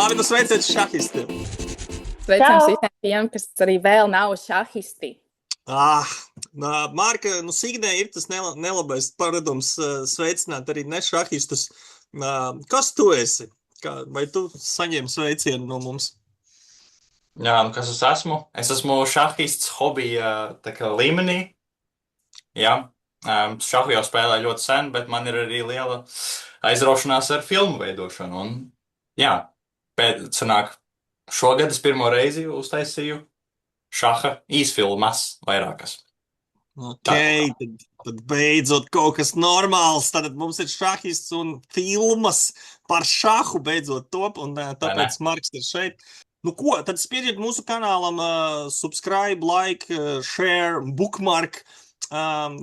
Labi, nu sveiciet šahistiem. Sveicams Čau! visiem tiem, kas arī vēl nav šahisti. Mārka, Signē ir tas nelabais paradums sveicināt arī nešahistus. Kas tu esi? Vai tu saņem sveicienu no mums? Jā, kas es esmu? Es esmu šahists hobija līmenī. Jā, šahu jau spēlēju ļoti sen, bet man ir arī liela aizraušanās ar filmu veidošanu. Un, jā, sanāk, šogad es pirmo reizi uztaisīju šaha īsfilmas vairākas. Ok, tad beidzot kaut kas normāls. Tad mums ir šahists un filmas par šahu beidzot top, un tāpēc Marks ir šeit. Nu ko, tad spiediet mūsu kanālam subscribe, like, share, bookmark,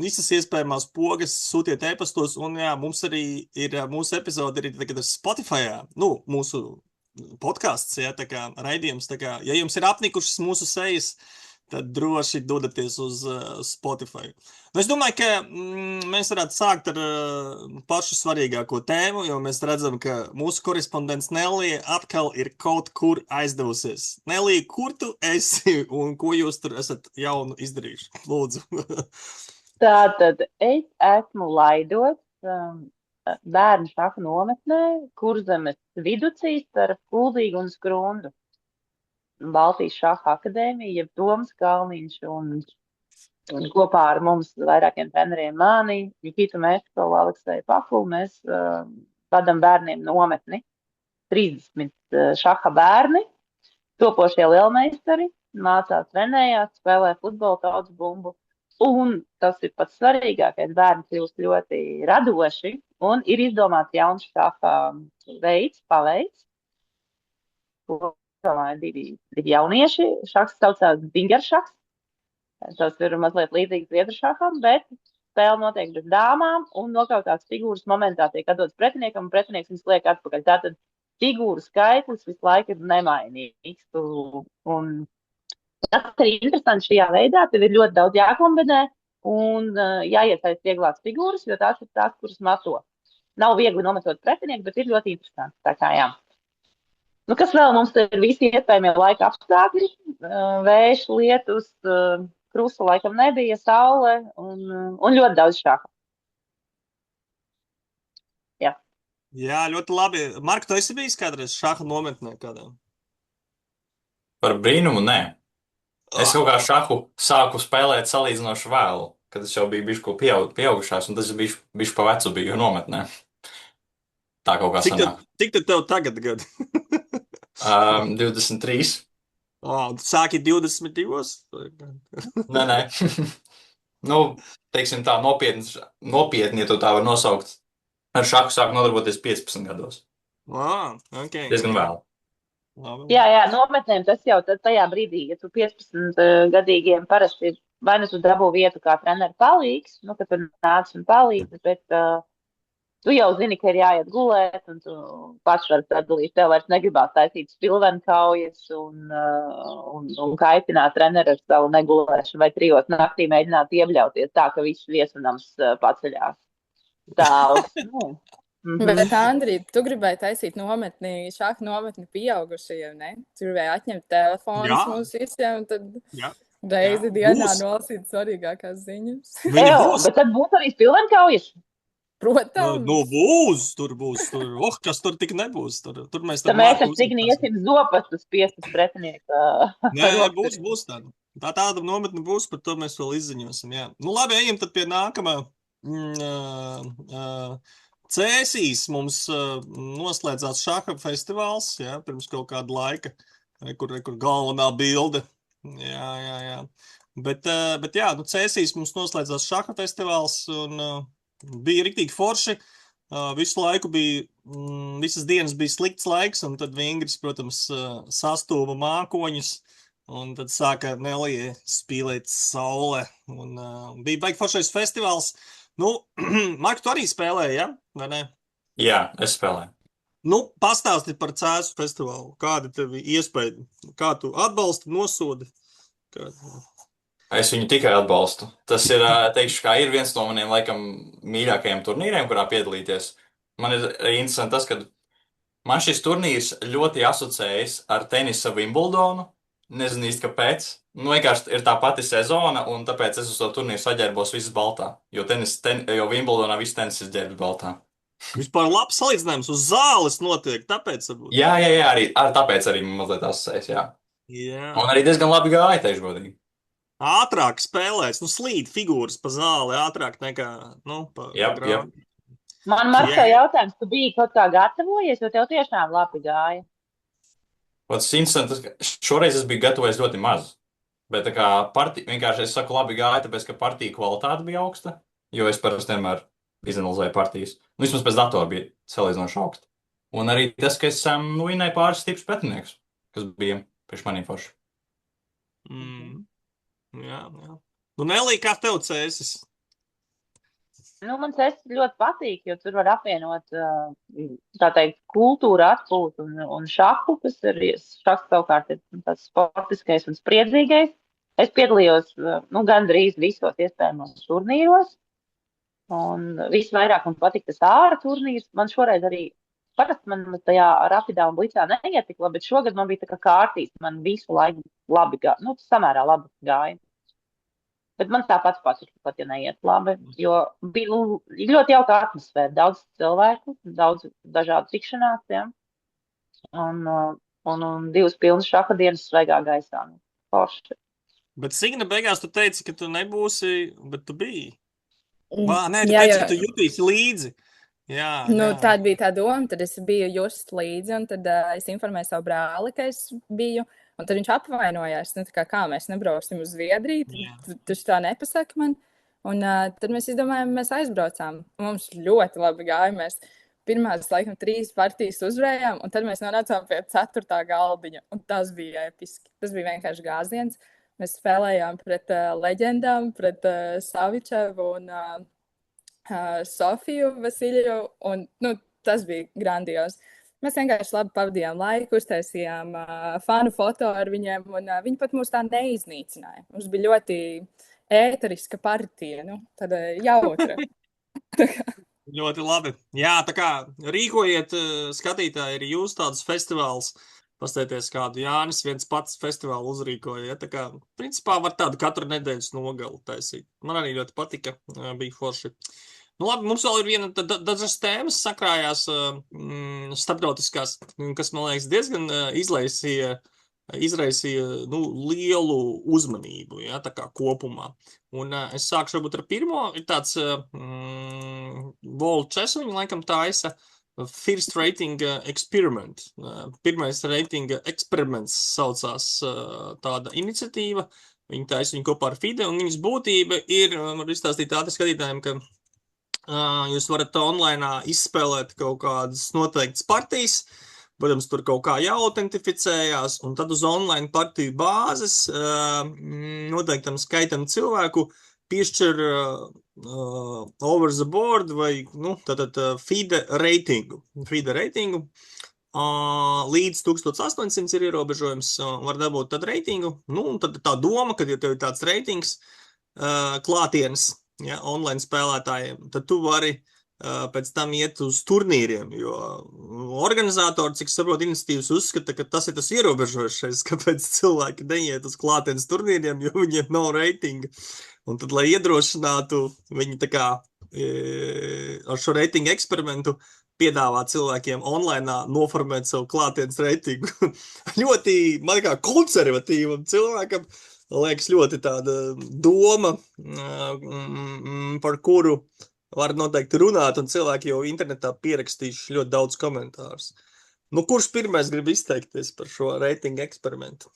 visas iespējamās pogas, sūtiet e-pastos, un jā, mums arī ir mūsu epizode arī tagad Spotifyā, mūsu podcasts, jā, tā kā raidījums, tā kā, ja jums ir apnikušas mūsu sejas, tad droši dodaties uz Spotify. Nu, es domāju, ka mēs varētu sākt ar pašu svarīgāko tēmu, jo mēs redzam, ka mūsu korespondents Nelija atkal ir kaut kur aizdevusies. Nelija, kur tu esi un ko jūs tur esat jaunu izdarījuši? Lūdzu. Tātad es esmu Laidos bērnu šaha nometnē, Kurzemes viducī starp Kuldīgu un Skrundu. Baltijas šaha akadēmija, jeb Toms Kalniņš un kopā ar mums vairākiem treneriem mani, Jukitu Meskovu, Alekseju Pakulu, mēs vadam bērniem nometni. 30 šaha bērni, topošie lielmeistari, mācās, trenējās, spēlē futbolu, tautas bumbu. Un tas ir pats svarīgākais, bērni kļūst ļoti radoši un ir izdomāts jauns šaha paveids, ko divi jaunieši. Šahs saucās Bingeršahs. Tas ir mazliet līdzīgs Zviedrušaham, bet spēle notiek bez dāmām un nokautās figūras momentā tiek atdots pretiniekam un pretinieks viņus liek atpakaļ. Tātad figūru skaitlis visu laiku ir nemainīgs. Un tas ir interesanti šajā veidā. Tev ir ļoti daudz jākombinē un jāiesaist vieglās figūras, jo tās ir tās, kuras mato. Nav viegli nometot pretinieku, bet ir ļoti interesanti. Tā kā jā. Nu, kas vēl mums ir visi iespējamie laika apstākļi? Vējš, lietus, krusta laikam nebija, saule un ļoti daudz šaha. Jā. Jā, ļoti labi. Mark, tu esi bijis kādreiz šaha nometnē kādā? Par brīnumu, nē. Es kaut kā šahu sāku spēlēt salīdzinoši vēlu, kad es jau biju bišķi pieaugušās, un tas ir bišķi pa vecu biju nometnē. Tā kaut kā sanāk. Cik tad tev tagad gadi? 23. Tu sāki 22? Nē. Nu, teiksim tā, nopietni, ja tu tā var nosaukt. Ar šahu sāku nodarboties 15 gados. Okay. Diezgan vēl. Jā, nometnēm tas jau tajā brīdī, ja tu 15 gadīgiem parasti vai nu tu dabū vietu kā treneru palīgs, nu, ka tu nāc un palīdzi, bet tu jau zini, ka ir jāiet gulēt, un tu pats vari sadalīt. Tev vairs negribās taisīt spilvenkaujas un kaitināt treneru ar savu negulēšanu vai 3 naktī mēģināt iebļauties tā, ka viss viesunams paceļās. Tāls. Bet, Andrija, tu gribēji taisīt šaha nometni pieaugušajiem, ne? Tu gribēji atņemt telefonus mums visiem, un tad reizi dienā nolasīt svarīgākās ziņas. Bet tad būs arī spilvenkaujas. Protams. Būs, tur būs. Kas tur tik nebūs? Tur mēs ar Signi iesim zopastus piestas pretinieka. Nē, būs tāda. Tāda nometne būs, par to mēs vēl izziņosim, jā. Nu labi, ejam tad pie nākamā. Cēsīs mums noslēdzās šaha festivāls, jā, pirms kaut kāda laika, kur galvenā bilde. Jā. Bet jā, Cēsīs mums noslēdzās šaha festivāls un bija riktīgi forši. Visu laiku bija, visas dienas bija slikts laiks, un tad Vingris, protams, sastūma mākoņus, un tad sāka Nelija spīlēt saule, un bija baigi foršais festivāls. Nu, Mark, tu arī spēlēji, ja? Vai ne? Jā, es spēlēju. Nu, pastāsti par Cēsu festivālu. Kāda tev iespēja? Kā tu atbalsti, nosodi? Es viņu tikai atbalstu. Tas ir, teikšu, kā ir viens no maniem, laikam, mīļākajiem turnīriem, kurā piedalīties. Man ir interesanti tas, ka Man šis turnīrs ļoti asociējas ar tenisa Wimbledonu. Nezinu īsti, kāpēc. Nu, vienkārši ir tā pati sezona, un tāpēc es uz to turnīru saģērbos visas baltā. Jo Wimbledonā viss tenis ir ģērbs baltā. Vispār labs salīdzinājums uz zāles notiek, tāpēc varbūt. Jā, tāpēc arī mazliet asociējas, jā. Jā. Un arī diezgan labi gāja, teikšu godīgi. Ātrāk spēlēts, slīd figūras pa zāli ātrāk nekā, pa grāmatu. Man, Marko, jautājums, tu biji kaut kā gatavojies, jo tev tiešām labi gāja? Pats interesants, šoreiz es biju gatavojies ļoti maz. Bet tā kā vienkārši es saku labi gāja, tāpēc, ka partija kvalitāte bija augsta, jo es parasti vienmēr izanalizēju partijas. Vismaz pēc datora bija salīdzinoši augsta. Un arī tas, ka es vinēju pāris stiprus pretinieks, kas bija priekš manī forši. Jā. Nelī, kā tev cēsis? Man tas ļoti patīk, jo tur var apvienot, tā teikt, kultūru atpūtu un šahu, kas ir šahs savukārt ir tāds sportiskais un spriedzīgais. Es piedalījos, gandrīz visos iespējamos turnīros, un visvairāk man patīk tas āra turnīrs. Man šoreiz arī, parasti man tajā rapidā un blicā neiet tik labi, bet šogad man bija tā kā kārtīs, man visu laiku labi gāja, samērā labi gāja. Bet man tāpat patīk, pat ja neiet labi, jo bija ļoti jauka atmosfēra, daudz cilvēku, daudz dažādu tikšanās, ja? un 2 pilnas šaha dienas svaigā gaisā. Forši. Bet Signe, beigās tu teici, ka tu nebūsi, bet tu biji. Nē, tu Jā, teici, jo- ka tu jutīsi līdzi. Jā. Tāda bija tā doma, tad es biju just līdzi, un tad es informēju savu brāli, ka es biju, un tad viņš apvainojās, kā mēs nebrauksim uz Zviedriju, tu tā nepasaki man, un tad mēs izdomājām, mēs aizbraucām. Mums ļoti labi gāja, mēs pirmās, laikam, 3 partijas uzvarējām, un tad mēs nonācām pie 4. galdiņa, un tas bija episki. Tas bija vienkārši gāziens. Mēs spēlējām pret leģendām, pret Savičevu un Sofiju Vasiljevu, un tas bija grandios. Mēs vienkārši labi pavadījām laiku, uztaisījām fanu foto ar viņiem, un viņi pat mūs tā neiznīcināja. Mums bija ļoti ēteriska partija, tāda jautra. Ļoti labi. Jā, tā kā rīkojiet, skatītāji, arī jūs tādus festivālus. Pastēties kādu Jānis viens pats festivālu uzrīkoja. Ja? Tā kā, principā, var tādu katru nedēļas nogali taisīt. Man arī ļoti patika, bija forši. Labi, mums vēl ir viena dažas tēmas sakrājās starptautiskās, kas, man liekas, diezgan izraisīja lielu uzmanību, ja, tā kā kopumā. Un es sākšu varbūt ar pirmo. Ir tāds World Chess, viņi laikam taisa First Rating Experiment. Pirmais rating eksperiments saucās tāda iniciatīva. Viņi taisa viņu kopā ar FIDE, un viņas būtība ir, var izstāstīt ātri skatītājiem, ka jūs varat online izspēlēt kaut kādas noteiktas partijas, protams, tur kaut kā jāautentificējās, un tad uz online partiju bāzes noteiktam skaitam cilvēku piešķir over the board vai tātad FIDE reitingu. FIDE reitingu līdz 1800 ir ierobežojums, var dabūt tad reitingu. Un tad tā doma, ka ja tev ir tāds reitings klātienes, ja, online spēlētājiem, tad tu vari pēc tam iet uz turnīriem, jo organizatori, cik saprot, iniciatīvas uzskata, ka tas ir tas ierobežojušais, kāpēc cilvēki neiet uz klātienes turnīriem, jo viņiem nav reitinga. Un tad, lai iedrošinātu, viņi tā kā ar šo reitingu eksperimentu piedāvā cilvēkiem online noformēt savu klātienes reitingu. Ļoti, man kā konservatīvam cilvēkam, liekas, ļoti tāda doma, par kuru var noteikti runāt, un cilvēki jau internetā pierakstījuši ļoti daudz komentārus. Kurš pirmais grib izteikties par šo reitingu eksperimentu?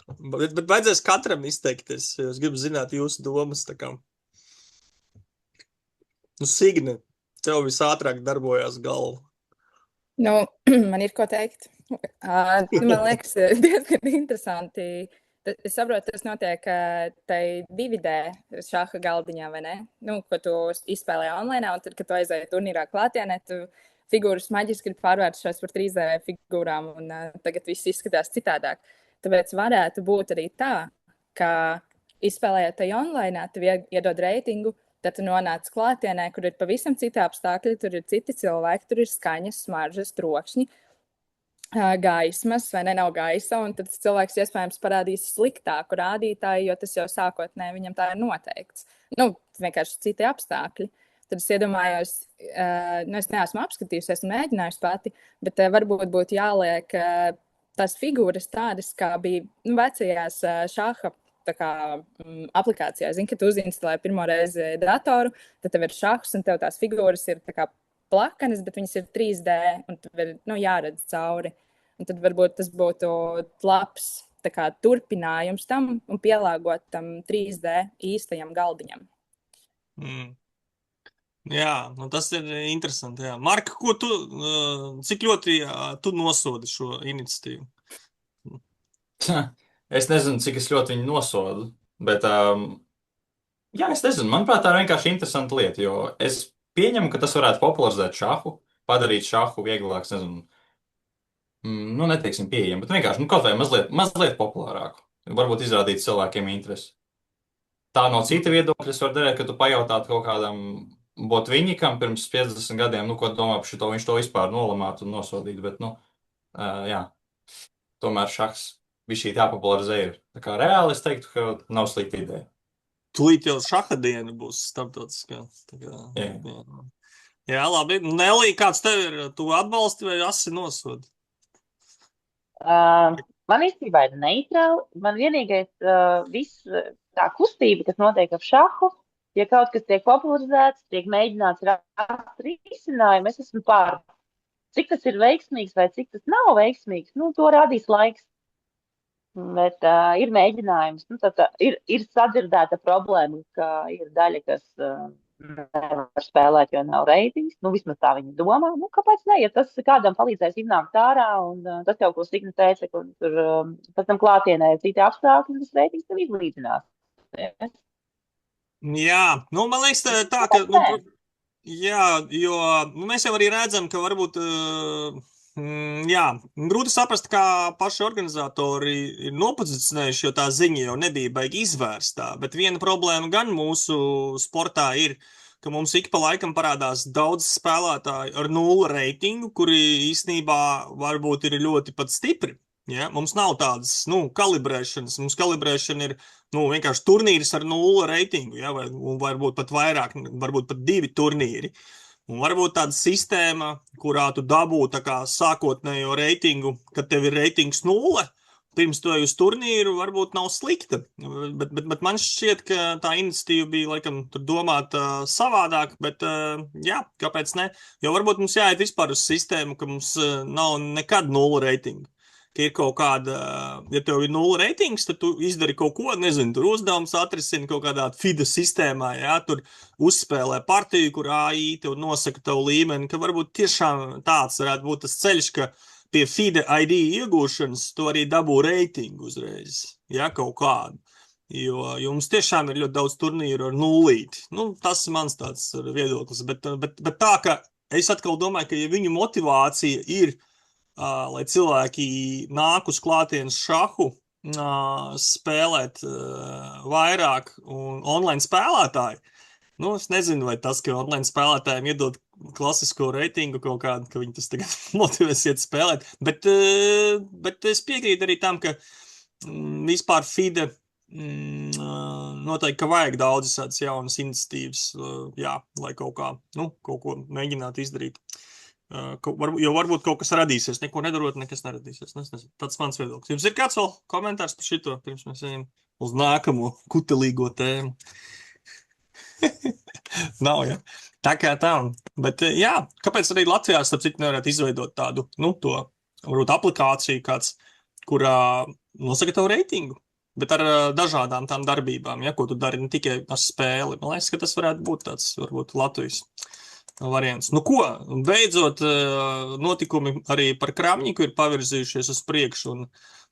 Bet vajadzēs katram izteikties, jo es gribu zināt jūsu domas. Tā kā. Signe, tev visātrāk darbojās galva. Man ir ko teikt. Man liekas, diezgan interesanti. Es saprotu, tas notiek tai 2D šaha galdiņā, vai ne? Ko tu izspēlē online, un tad, kad tu aizēji turnīrā klātienē, tu figūras maģiski pārvērtušās par 3D figūrām, un tagad viss izskatās citādāk. Tāpēc varētu būt arī tā, ka izspēlējot tai online, tev iedod reitingu, Tad tu nonāc klātienē, kur ir pavisam citi apstākļi, tur ir citi cilvēki, tur ir skaņas, smaržas, trokšņi, gaismas, vai ne, nav gaisa, un tad cilvēks iespējams parādīs sliktāku rādītāju, jo tas jau sākotnēji viņam tā ir noteikts. Vienkārši citi apstākļi. Tad es iedomājos, es neesmu apskatījusi, esmu mēģinājusi pati, bet varbūt būtu jāliek tās figūras tādas, kā bija vecajās šaha aplikācijā. Zini, ka tu uzinstalē pirmo reizi datoru, tad tev ir šahs un tev tās figūras ir tā kā plakanas, bet viņas ir 3D un tev ir jāredz cauri. Un tad varbūt tas būtu labs tā kā turpinājums tam un pielāgot tam 3D īstajam galdiņam. Jā, tas ir interesanti. Jā. Marka, ko tu, cik ļoti tu nosodi šo iniciatīvu? Es nezinu, cik es ļoti viņu nosodu, bet, es nezinu, manuprāt, tā ir vienkārši interesanta lieta, jo es pieņemu, ka tas varētu popularizēt šahu, padarīt šahu vieglāks, nezinu, neteiksim pieejam, bet vienkārši, kaut vai mazliet populārāku, varbūt izrādīt cilvēkiem interesi. Tā no cita viedokļa es varu darīt, ka tu pajautātu kaut kādam Botviņikam pirms 50 gadiem, ko domā par šito, viņš to vispār nolamātu un nosodītu, bet, tomēr šahs bija šī jāpopularizē ir. Tā kā reāli es teiktu, ka nav slikta ideja. Tūlīt jau šaha diena būs starptautiskā. Jā, labi. Nelī, kāds tev ir? Tu atbalsti vai asi nosodi? Man īstenībā ir neitrāli. Man vienīgais viss tā kustība, kas notiek ap šahu, ja kaut kas tiek popularizēts, tiek mēģināts rast risinājumu, es esmu pār. Cik tas ir veiksmīgs vai cik tas nav veiksmīgs, to rādīs laiks. Bet ir mēģinājums. Ir sadzirdēta problēma, ka ir daļa, kas nevar spēlēt, jo nav reitings. Vismaz tā viņi domā. Kāpēc ne? Ja tas kādam palīdzēs iznākt ārā, un tas jau, ko Signa teica, ka tur pēc tam klātienē ir citi apstākļi, tas reitings tev izlīdzinās. Jā, man liekas tā, ka... Jā, jo mēs jau arī redzam, ka varbūt... grūti saprast, kā paši organizatori ir nopozicionējuši, jo tā ziņa jau nebija baigi izvērstā, bet viena problēma gan mūsu sportā ir, ka mums ik pa laikam parādās daudz spēlētāji ar 0 reitingu, kuri īstenībā varbūt ir ļoti pat stipri. Ja? Mums nav tādas kalibrēšanas, mums kalibrēšana ir vienkārši turnīris ar 0 reitingu, ja? Vai varbūt pat vairāk, varbūt pat 2 turnīri. Un varbūt tāda sistēma, kurā tu dabū tā kā sākotnējo reitingu, kad tev ir reitings 0, pirms tu ej uz turnīru, varbūt nav slikta. Bet man šķiet, ka tā iniciatīva bija laikam tur domāta savādāk, bet kāpēc ne? Jo varbūt mums jāiet vispār uz sistēmu, ka mums nav nekad 0 reitingu. Ka ir kaut kāda, ja tev ir 0 reitings, tad tu izdari kaut ko, nezinu, tur uzdevums atrisini kaut kādā FIDE sistēmā, tur uzspēlē partiju, kur AI tev nosaka tavu līmeni, ka varbūt tiešām tāds varētu būt tas ceļš, ka pie FIDE ID iegūšanas tu arī dabū reitingu uzreiz, kaut kādu. Jo mums tiešām ir ļoti daudz turnīru ar 0. Tas ir mans tāds viedoklis, bet tā, ka es atkal domāju, ka ja viņu motivācija ir lai cilvēki nāk uz klātienes šahu, spēlēt vairāk un online spēlētāji. Es nezinu, vai tas, ka online spēlētājiem iedod klasisko reitingu kaut kādu, ka viņi tas tagad motivēs iet spēlēt. Bet es piekrītu arī tam, ka vispār FIDE noteikti, ka vajag daudz tādas jaunas iniciatīvas, lai kaut ko mēģinātu izdarīt. Jo varbūt kaut kas radīsies, neko nedarot, nekas neradīsies. Tāds mans viedoklis. Jums ir kāds vēl komentārs par šito, pirms mēs ejam uz nākamo kutelīgo tēmu? Nav, ja? Tā kā tā. Bet kāpēc arī Latvijā, starp citu, nevarētu izveidot tādu, to varbūt aplikāciju kāds, kurā nosaka tavu reitingu, bet ar dažādām tām darbībām, ko tu dari ne tikai ar spēli. Man liekas, ka tas varētu būt tāds, varbūt Latvijas variants. Ko? Beidzot, notikumi arī par Kramņiku ir pavirzījušies uz priekšu, un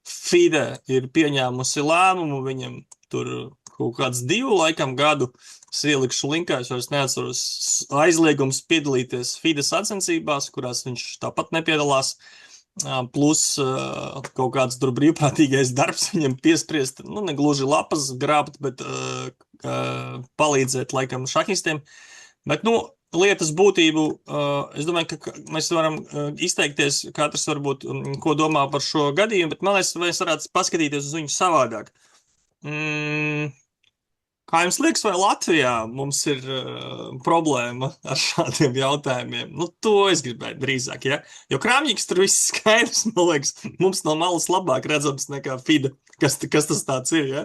FIDE ir pieņēmusi lēmumu, viņam tur kaut kāds 2 laikam gadu, es ielikšu linkā, es vairs neatceros, aizliegums piedalīties FIDE sacensībās, kurās viņš tāpat nepiedalās, plus kaut kāds tur brīvprātīgais darbs viņam piespriest, ne gluži lapas grābt, bet palīdzēt, laikam, šahistiem. Bet, lietas būtību, es domāju, ka mēs varam izteikties, katrs varbūt, ko domā par šo gadījumu, bet man liekas, mēs varētu paskatīties uz viņu savādāk. Kā jums liekas, vai Latvijā mums ir problēma ar šādiem jautājumiem? To es gribētu drīzāk, ja? Jo Kramņiks tur viss skaidrs, man liekas, mums no malas labāk redzams nekā FIDE, kas tas tāds ir, ja?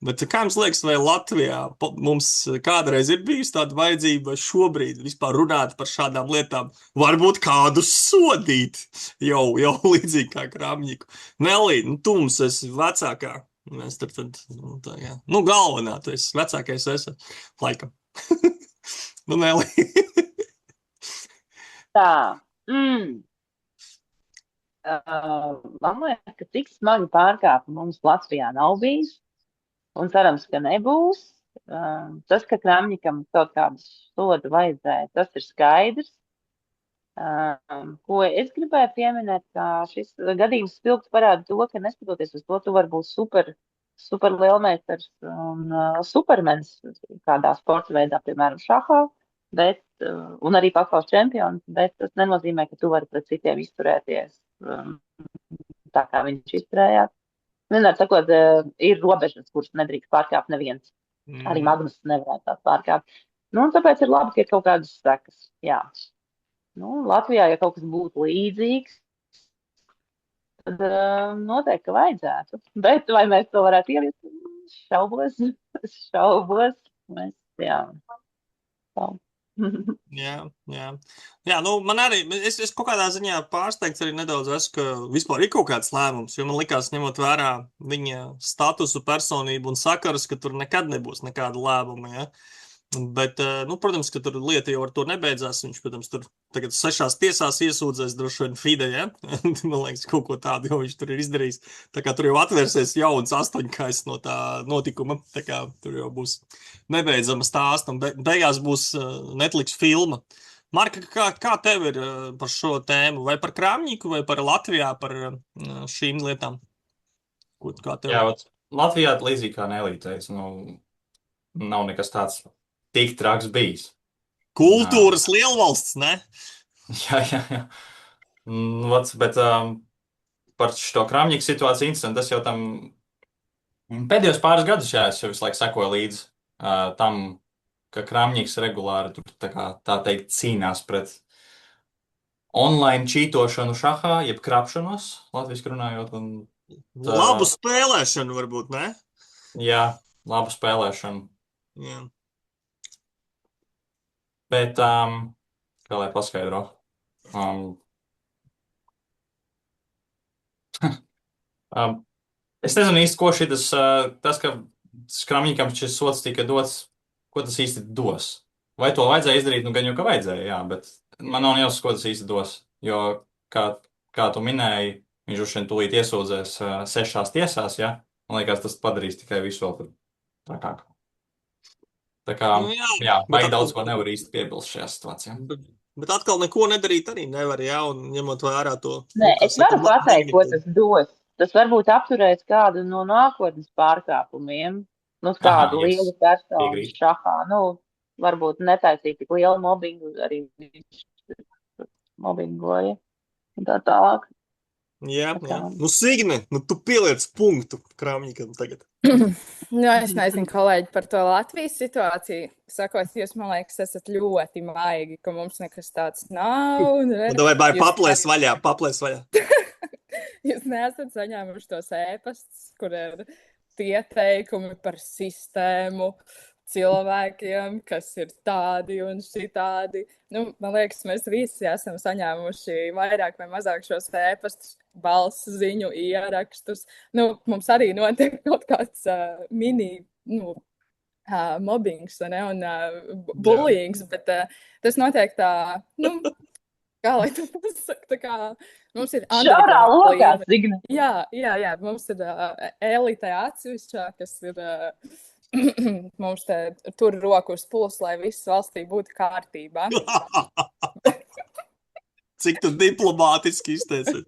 Bet kā jums liekas, vai Latvijā mums kādreiz ir bijusi tāda vajadzība šobrīd vispār runāt par šādām lietām? Varbūt kādu sodīt jau līdzīgi kā Kramņiku. Nelī, tu mums esi vecākā. Mēs tur tad, galvenā, tu esi vecākais esi, laikam. Nelī. Tā. Man liekas, ka tik smagi pārkāpumi mums Latvijā nav bijis. Un cerams, ka nebūs. Tas, ka Kramņikam kaut kādu sodu vajadzēja, tas ir skaidrs. Ko es gribēju pieminēt, ka šis gadījums spilgti parāda to, ka neskatoties uz to, tu vari būt super lielmeistars un supermens kādā sporta veidā, piemēram, šahā, un arī pasaules čempions, bet tas nenozīmē, ka tu vari pret citiem izturēties tā, kā viņš izturējās. Vienmēr sakot, ir robežas, kuras nedrīkst pārkāpt neviens. Arī Magnus nevarētu tās pārkāpt. Un tāpēc ir labi, ka ir kaut kādas sekas. Jā. Latvijā, ja kaut kas būtu līdzīgs, tad noteikti, ka vajadzētu. Bet vai mēs to varētu ieviest? Šaubos. Mēs, jā. Jā, man arī, es kaut kādā ziņā pārsteigts arī nedaudz esmu, ka vispār ir kaut kāds lēmums, jo man likās, ņemot vērā viņa statusu, personību un sakarus, ka tur nekad nebūs nekāda lēmuma, ja. Bet, protams, ka tur lieta jau ar to nebeidzās, viņš, protams, tur tagad 6 tiesās iesūdzēs droši vien FIDE, ja, man liekas, kaut ko tādu jau viņš tur ir izdarījis, tā kā tur jau atvērsies jauns 8-kais no tā notikuma, tā kā tur jau būs nebeidzama stāsta, un beigās būs Netflix filma. Marka, kā tev ir par šo tēmu, vai par Kramņiku, vai par Latvijā, par šīm lietām? Kā tev? Jā, Latvijā līdzīgi kā Nelī teica, nav nekas tāds tik traks bijis. Kultūras lielvalsts, ne? Jā. Bet par šo Kramņiku situāciju interesanti, tas jau tam pēdējos pāris gadus, es jau visu laiku sekoju līdzi tam, ka Kramņiks regulāri tur tā teikt cīnās pret online čītošanu šahā, jeb krapšanos, latviski runājot. Labu spēlēšanu varbūt, ne? Jā, labu spēlēšanu. Jā. Bet, kā lai paskaidro, es nezinu īsti, ko tas, ka Kramņikam šis sots tika dots, ko tas īsti dos. Vai to vajadzēja izdarīt? Gan jau, ka vajadzēja, jā, bet man nav jāsaka, ko tas īsti dos, jo, kā tu minēji, viņš uz šeit tūlīt iesūdzēs 6 tiesās, jā, man liekas, tas padarīs tikai visu vēl trakāk. Tā kā, baigi daudz ko nevar īsti piebilst šajā situācijā. Bet atkal neko nedarīt arī nevar, jā, un ņemot vērā to. Nē, es varu pateikt, ko tas dos. Tas varbūt apturēs kādu no nākotnes pārkāpumiem, kādu lielu personu šahā. Varbūt netaisīt tik lielu mobbingu, arī mobbingoja un tā tālāk. Jā. Signe, tu pieliec punktu Kramņikam tagad. Es nezinu, kolēģi, par to Latvijas situāciju. Sakot, jūs, man liekas, esat ļoti maigi, ka mums nekas tāds nav. Vai paplēs vaļā. Jūs neesat saņēmuši tos ēpastus, kur ir tie teikumi par sistēmu, cilvēkiem, kas ir tādi un šitādi. Man liekas, mēs visi esam saņēmuši vairāk vai mazāk šos ēpastus, balss ziņu ierakstus. Mums arī notiek kaut kāds mini, mobbings, ne, un bullyings, bet tas notiek tā, kā lai to pasaka, tā kā mums ir šaurā lokā, Signe. Jā, mums ir elite atsevišķā, kas ir mums tur roku uz pulsu, lai viss valstī būtu kārtībā. Cik tu diplomātiski izteici?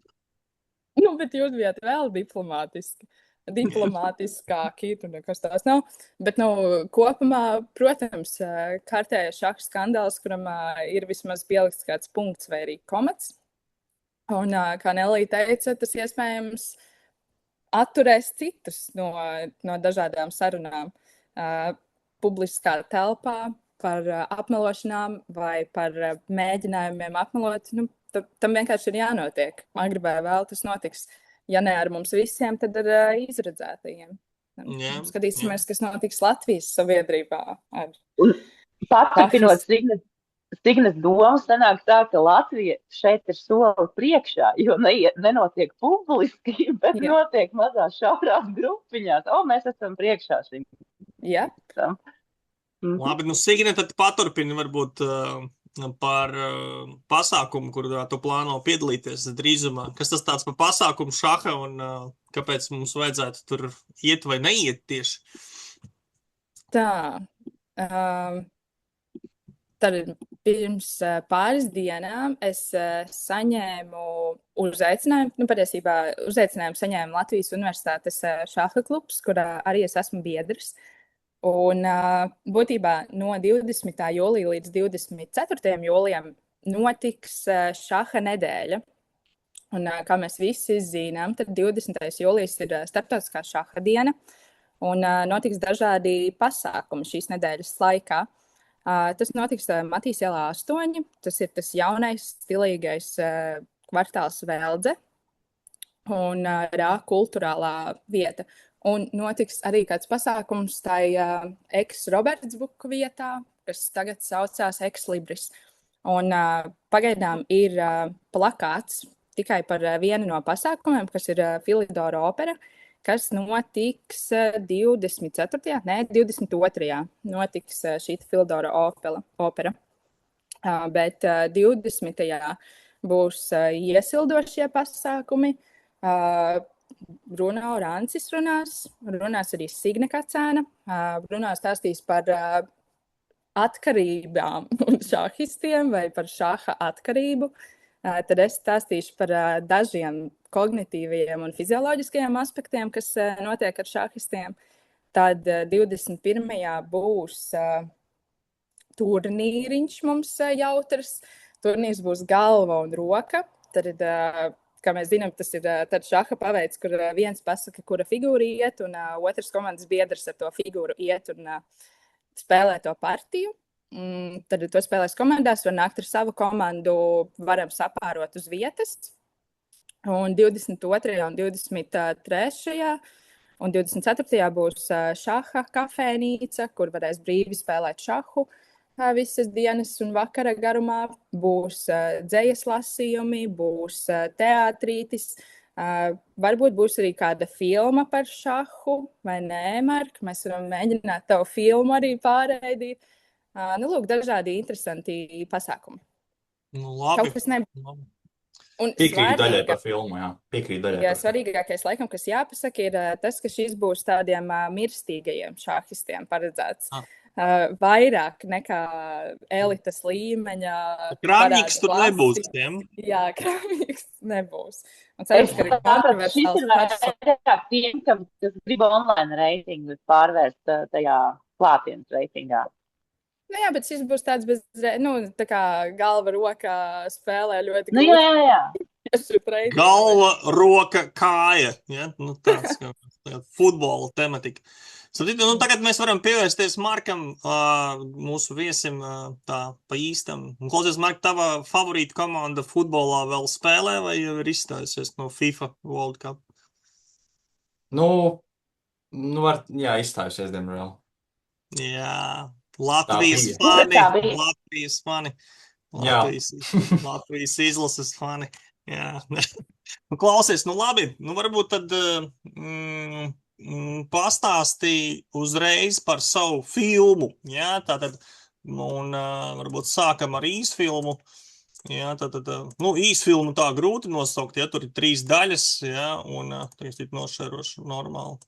Bet jūs bijat vēl diplomātiski. diplomātiskāki, tur nekas tās nav. Bet, kopumā, protams, kārtējais šaha skandāls, kuram ir vismaz pielikts kāds punkts vai arī komats. Un, kā Nelija teica, tas iespējams atturēs citus no dažādām sarunām publiskā telpā par apmelošanām vai par mēģinājumiem apmelot. Tam vienkārši ir jānotiek. Agrāk vai vēl tas notiks. Ja ne ar mums visiem, tad ar izredzētajiem. Skatīsimies, kas notiks Latvijas sabiedrībā. Paturpinot Signas domu, sanāk tā, ka Latvija šeit ir soli priekšā, jo nenotiek publiski, bet notiek mazās šaurās grupiņās. Mēs esam priekšā šim. Jā. Labi, Signe, tad paturpini varbūt par pasākumu, kur tu plāno piedalīties drīzumā. Kas tas tāds par pasākumu šaha un kāpēc mums vajadzētu tur iet vai neiet tieši? Tā. Tad pirms pāris dienām es saņēmu uzaicinājumu, patiesībā uzaicinājumu saņēmu Latvijas Universitātes šaha klubs, kurā arī es esmu biedrs. Un būtībā no 20. jūlija līdz 24. jūlijam notiks šaha nedēļa. Un kā mēs visi zinām, tad 20. jūlijas ir starptautiskā šaha diena un notiks dažādi pasākumi šīs nedēļas laikā. Tas notiks Matīs ielā 8. Tas ir tas jaunais, stilīgais kvartāls Veldze un kulturālā vieta. Un notiks arī kāds pasākums tajā ex-Robertsbuka vietā, kas tagad saucās Ex-Libris. Un pagaidām ir plakāts tikai par vienu no pasākumiem, kas ir Filidora opera, kas notiks 22. Notiks šī Filidora opera. Bet 20. būs iesildošie pasākumi. Bruno Rancis runās arī Signe Kacēna, stāstīs par atkarībām un šahistiem vai par šaha atkarību. Tad es stāstīšu par dažiem kognitīvajiem un fizioloģiskajiem aspektiem, kas notiek ar šahistiem. Tad 21. būs turnīriņš mums jautrs. Turnīrs būs galva un roka. Tad kā mēs zinām, tas ir tāds šaha paveids, kur viens pasaka, kura figūra iet, un otrs komandas biedrs ar to figūru iet un spēlē to partiju. Tad to spēlēs komandās, var nākt ar savu komandu, varam sapārot uz vietas. Un 22. un 23. un 24. būs šaha kafēnīca, kur varēs brīvi spēlēt šahu. Visas dienas un vakara garumā būs dzejas lasījumi, būs teātrītis, varbūt būs arī kāda filma par šahu, vai nē, Mark? Mēs varam mēģināt tavu filmu arī pārraidīt. Lūk, dažādi interesanti pasākumi. Labi. Kaut kas Piekrīt daļai par filmu, jā. Piekrīt daļai. Jā, svarīgākais, laikam, kas jāpasaka, ir tas, ka šis būs tādiem mirstīgajiem šahistiem paredzēts. Vairāk nekā elites līmeņa. Krāmīgs tur nebūs tiem. Jā, krāmīgs nebūs. Un cerams, ka arī pārvērst. Šis ir vairāk tiem, kas grib online reitingu pārvērst tajā klātienes reitingā. Jā, bet šis būs tāds bez, tā kā galva, roka spēlē ļoti grūti. Jā. Galva, roka, kāja. Ja? Tāds kā futbola tematika. Tagad mēs varam pievērsties Markam, mūsu viesim, tā pa īstam. Un klausies, Mark, tava favorīta komanda futbolā vēl spēlē vai jau ir izstājusies no FIFA World Cup? Izstājusies, diemžēl. Jā, Latvijas fani. Latvijas izlases fani. Jā. Klausies, labi, varbūt tad pastāstīja uzreiz par savu filmu, jā, tātad, un varbūt sākam ar īsfilmu, jā, tātad, īsfilmu tā grūti nosaukt, ja, tur ir 3 daļas, jā, un tagad nošērošu normāli.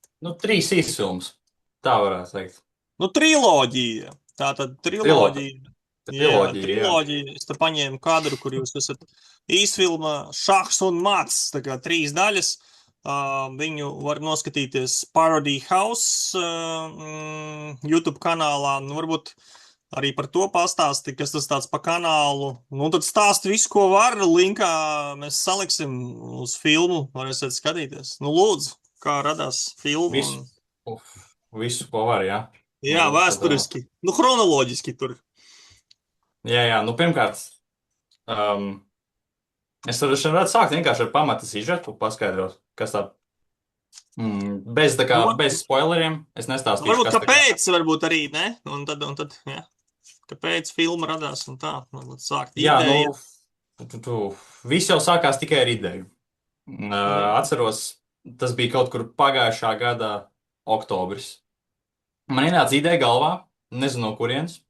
3 īsfilmas, tā varētu teikt. Triloģija, tātad triloģija. Triloģija, es te paņēmu kadru, kur jūs esat īsfilma šahs un mats, tā kā 3 daļas. Viņu var noskatīties Parody House YouTube kanālā. Nu, varbūt arī par to pastāsti, kas tas tāds pa kanālu. Nu, tad stāsti visu, ko var. Linkā mēs saliksim uz filmu, varēsiet skatīties. Nu, lūdzu, kā radās filma. Visu, ko var, jā. Jā, vēsturiski. Nu, chronoloģiski tur. Jā, nu, pirmkārt, es varētu sākt vienkārši ar pamata sižetu, paskaidrot, kas tā, bez spoileriem, es nestāstīšu, varbūt kāpēc, varbūt arī, ne? Un tad, jā. Kāpēc filma radās un tā, varbūt sākt ideja. Jā, nu, viss jau sākās tikai ar ideju. Atceros, tas bija kaut kur pagājušā gada oktobris. Man ienāca ideja galvā, nezinu no kurienes.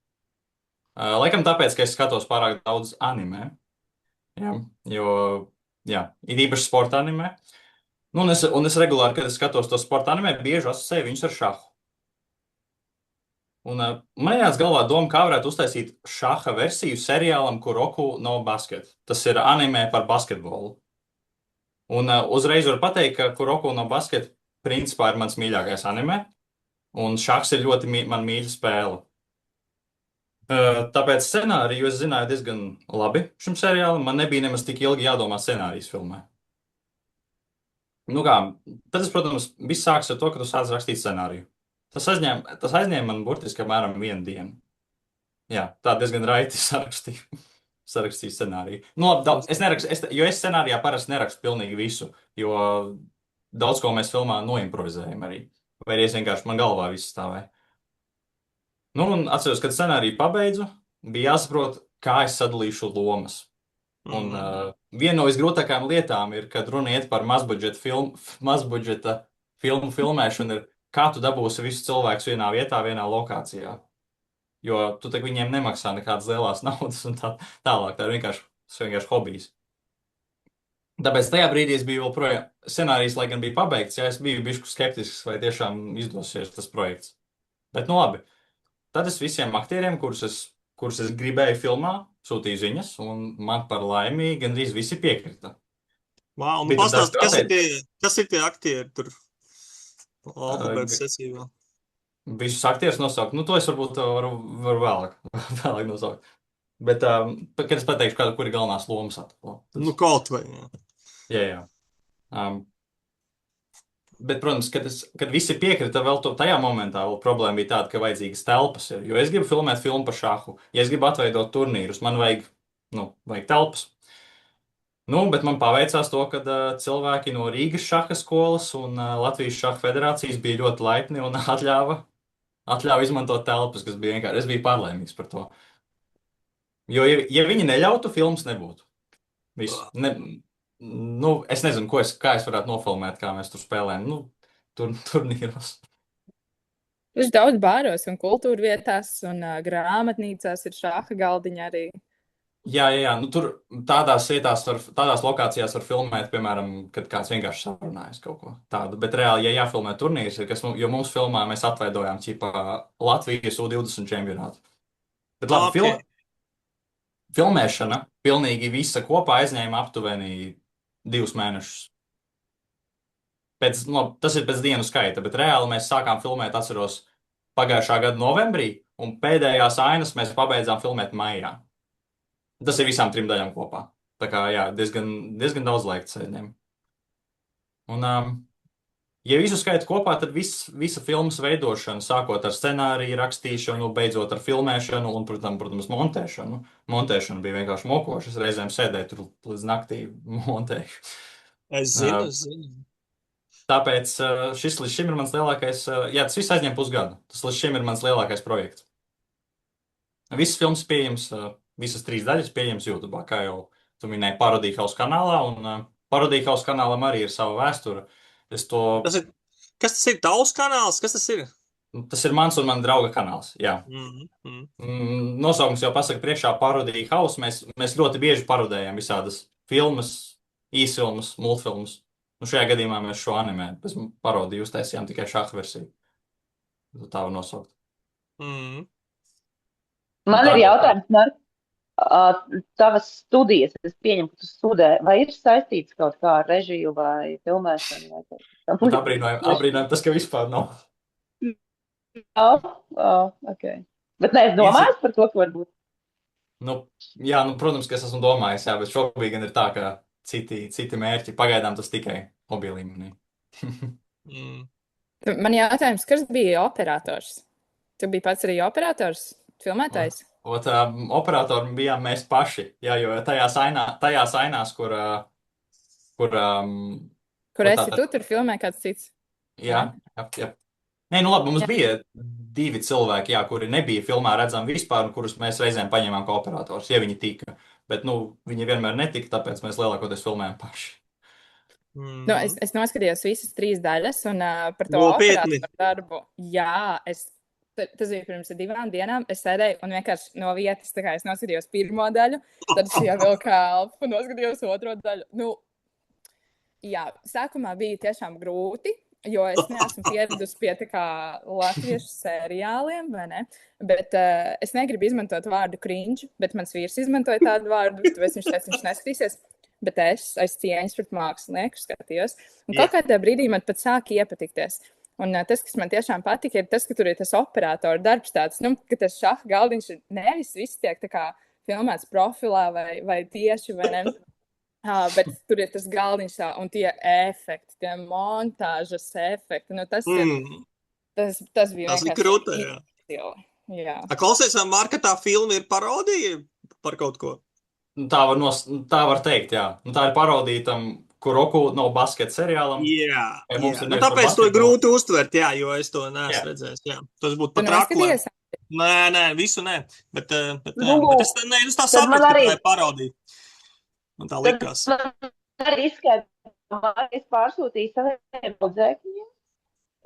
Laikam tāpēc, ka es skatos pārāk daudz anime. Jā, ir īpaši sporta anime. Nu, un es regulāri, kad es skatos to sporta anime, bieži asociēju viņus ar šahu. Un man ienāca galvā doma, kā varētu uztaisīt šaha versiju seriālam Kuroko no Basket. Tas ir anime par basketbolu. Un uzreiz varu pateikt, ka Kuroko no Basket principā ir mans mīļākais anime. Un šahs ir ļoti man mīļa spēle. Tāpēc scenāriju es zināju diezgan labi šim seriālam. Man nebija nemaz tik ilgi jādomā scenārijas filmai. Nu kā, tad es, protams, viss sāks ar to, ka tu sāc rakstīt scenāriju. Tas aizņēma man burtiski apmēram 1 dienu. Jā, tā diezgan raiti sarakstīju scenāriju. Nu, jo es scenārijā parasti nerakstu pilnīgi visu, jo daudz ko mēs filmā noimprovizējam arī. Vai arī es vienkārši man galvā viss stāvēja. Nu, un atceros, kad scenāriju pabeidzu, bija jāsaprot, kā es sadalīšu lomas. Un viena no visgrūtākajām lietām ir, kad runa iet par mazbudžeta filmu filmēšanu, ir, kā tu dabūsi visus cilvēkus vienā vietā, vienā lokācijā. Jo tu tak viņiem nemaksā nekādas lielās naudas un tā tālāk. Tā ir vienkārši hobijs. Tāpēc tajā brīdī es biju vēl projām. Scenārijs, lai gan bija pabeigts, ja es biju bišku skeptisks, vai tiešām izdosies tas projekts. Bet nu labi. Tad es visiem aktieriem, kurus es gribēju filmā, sūtīju ziņas, un man par laimi gandrīz visi piekrita. Wow, nu pastāst, kas ir tie aktieri tur alfabētas secībā? Visus aktierus nosaukt, nu to es varbūt varu vēlāk nosaukt. Bet, kad es pateikšu, kur ir galvenās lomas atkal. Nu kaut vai, jā. Jā. Bet, protams, kad visi piekrita vēl tajā momentā, vēl problēma bija tāda, ka vajadzīgas telpas ir. Jo es gribu filmēt filmu par šahu. Ja es gribu atveidot turnīrus, man vajag telpas. Nu, bet man paveicās to, ka cilvēki no Rīgas šaha skolas un Latvijas šaha federācijas bija ļoti laipni un atļāva izmantot telpas, kas bija vienkārši. Es biju pārlaimīgs par to. Jo, ja viņi neļautu, filmas nebūtu. Viss. Nu, es nezinu, kā es varētu nofilmēt, kā mēs tur spēlējam. Nu, turnīros. Tur daudz bāros un kultūra vietās un grāmatnīcās ir šāha galdiņa arī. Jā. Nu, tur tādās vietās, tādās lokācijās var filmēt, piemēram, kad kāds vienkārši sarunājas kaut ko tādu. Bet reāli, ja jāfilmē turnīrs, jo mums filmā mēs atveidojām Latvijas U20 čempionātu. Bet labi, filmēšana pilnīgi visa kopā aizņēma aptuveni 2 mēnešus. Tas ir pēc dienu skaita, bet reāli mēs sākām filmēt, atceros, pagājušā gada novembrī, un pēdējās ainas mēs pabeidzām filmēt maijā. Tas ir visām 3 daļām kopā. Tā kā, jā, diezgan daudz laika tas aizņēma. Un, ja visu skaitu kopā, tad visa filmas veidošana, sākot ar scenāriju rakstīšanu, beidzot ar filmēšanu un, protams, montēšanu. Montēšana bija vienkārši mokoša. Es reizēm sēdēju tur līdz naktī montēju. Es zinu. Tāpēc šis līdz šim ir mans lielākais, tas viss aizņem pusgadu. Tas līdz šim ir mans lielākais projekts. Visas filmas pieejams, visas 3 daļas pieejams YouTube, kā jau tu minēji Parody House kanālā, un Parody House kanālam arī ir sava vēsture. Kas tas ir? Tavs kanāls? Kas tas ir? Tas ir mans un mana drauga kanāls, jā. Nosaukums jau pasaka priekšā Parody House. Mēs ļoti bieži parodējam visādas filmas, īsfilmas, multfilmas. Nu, šajā gadījumā mēs šo anime bez parodiju uztaisījām tikai šāha versiju. Tā var nosaukt. Man ir jautājums, Mark. Tavas studijas, es pieņemu, ka tu studē, vai ir saistīts kaut kā ar režiju vai filmēšanu? Vai kaut kā Bet abrīnojam tas, ka vispār nav. Okay. Bet ne, es domāju par to, ka varbūt. Jā, protams, ka es esmu domājis, jā, bet šobrīd gan ir tā, ka citi mērķi pagaidām tas tikai hobija līmenī. Man jautājums, kas bija operators? Tu biji pats arī operators, filmētājs? Operatori bijām mēs paši, jā, jo tajās ainās, kur esi tu, tur filmē kāds cits? Jā. Nē, labi, mums bija 2 cilvēki, jā, kuri nebija filmā redzami vispār, un kurus mēs reizēm paņēmām kā operators, ja viņi tika. Bet, viņi vienmēr netika, tāpēc mēs lielākoties filmējam paši. Es noskatījos visas 3 daļas, un par to operatoru darbu, jā, tas bija pirms 2 dienām, es sēdēju un vienkārši no vietas, tā kā es noskatījos 1. daļu, tad šajā vēl kā elpu, noskatījos 2. daļu. Jā, sākumā bija tiešām grūti, jo es neesmu pieradusi pie tā kā latviešu seriāliem, vai ne? Bet es negribu izmantot vārdu cringe, bet mans vīrs izmantoja tādu vārdu, tāpēc viņš teica, viņš neskatīsies. Bet es aiz cieņas pret mākslinieku skatījos. Un kaut kādā brīdī man pat sāka iepatikties. Un tas, kas man tiešām patika, ir tas, ka tur ir tas operatora darbs tāds, ka tas šaha galdiņš ir nevis viss tiek tā kā filmēts profilā vai tieši, vai ne? Bet tur ir tas galdiņš un tie efekti, tie montāžas efekti. Tas bija vienkārši krūtē, jā. Klausies, vai Marka tā filma ir parodija par kaut ko? Tā var teikt, jā. Tā ir parodija tam Kuroku no basketa seriālam. Jā. Tāpēc to ir grūti uztvert, jā, jo es to neesmu redzējis. Jā. Tas būtu pat raklē. Nē, visu nē. Bet es tā sapratu, ka tā ir parodija. Man tā likās. Man arī izskaidro, es pārsūtīju saviem audzēkņiem.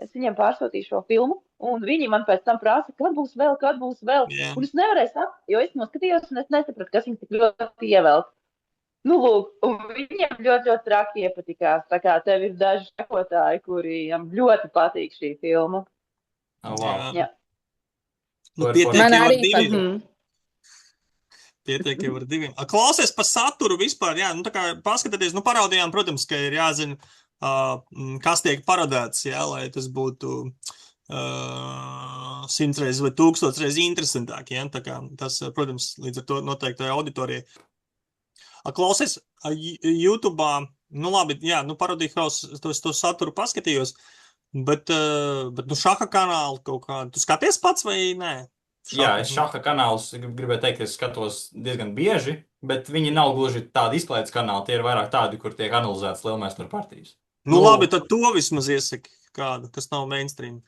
Es viņiem pārsūtīju šo filmu, un viņi man pēc tam prasa, kad būs vēl. Yeah. Un es nevarēju saprast, jo es noskatījos, un es nesapratu, kas viņi tik ļoti ievelk. Lūk, un viņiem ļoti, ļoti traki iepatikās. Tā kā tev ir daži sekotāji, kuriem ļoti patīk šī filma. Wow. Jā. Man arī Pietiek jau ar 2. Klausies par saturu vispār, jā, tā kā paskatieties, parodijām, protams, ka ir jāzina, kas tiek parodēts, jā, lai tas būtu 100 reizes vai 1000 reizes interesantāk, jā, tā kā tas, protams, līdz ar to noteikti auditorijai. Klausies, YouTube'ā, labi, jā, Parodija House, to saturu paskatījos, bet šaha kanālu kaut kādu, tu skaties pats vai nē? Jā, es šaha kanālus gribēju teikt, ka es skatos diezgan bieži, bet viņi nav gluži tādi izklaides kanāli, tie ir vairāk tādi, kur tiek analizētas lielmeistaru partijas. Labi, tad to vismaz iesaki kādu, kas nav mainstream.